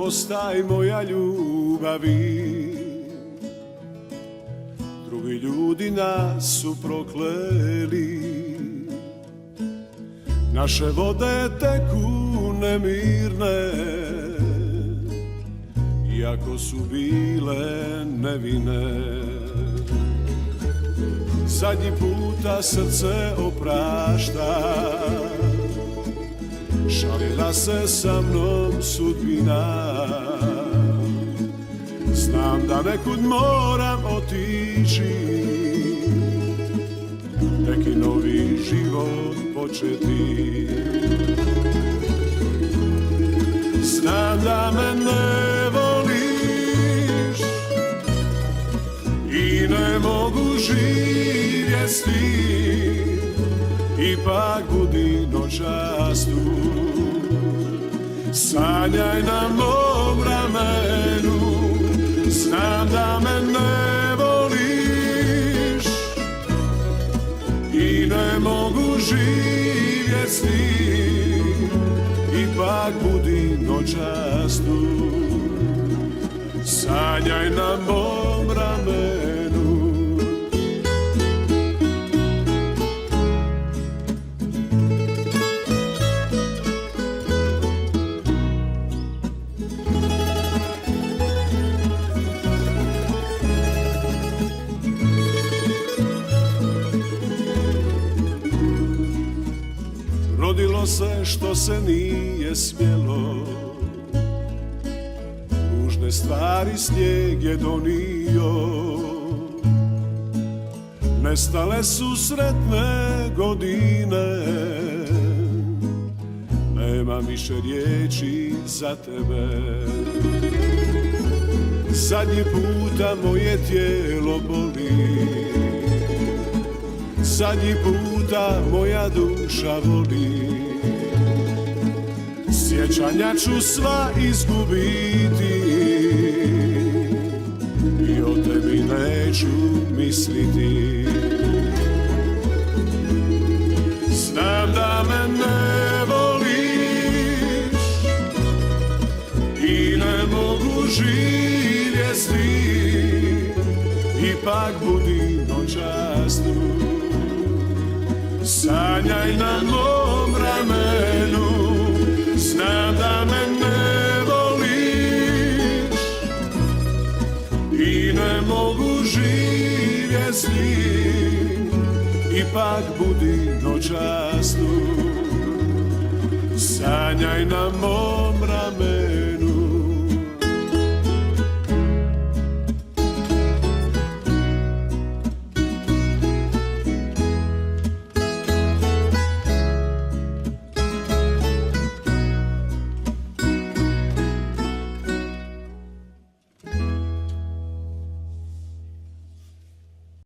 ostaj moja ljubavi. Drugi ljudi nas su prokleli, naše vode teku nemirne, iako su bile nevine. Zadnji puta srce oprašta, šalila se sa mnom sudbina. Znam da nekud moram otići, neki novi život početi. Znam da me ne voliš i ne mogu živjet s tim, ipak budi noćas tu. Sanjaj na mom ramenu, znam da me ne voliš i ne mogu živjet s tim, ipak budi noćas tu. Sanjaj na mom ramenu. Rodilo se što se nije smjelo, ružne stvari snijeg je donio. Nestale su sretne godine, nema više riječi za tebe. Zadnji puta moje tijelo boli, zadnji puta moja duša voli. Sjećanja ću sva izgubiti i o tebi neću misliti. Znam da me ne voliš i ne mogu živjet s tim, ipak budi noćas tu. Sanjaj na mom ramenu, znam da me ne voliš i ne mogu živjet s njim, ipak budi noćas tu. Sanjaj na mom ramenu.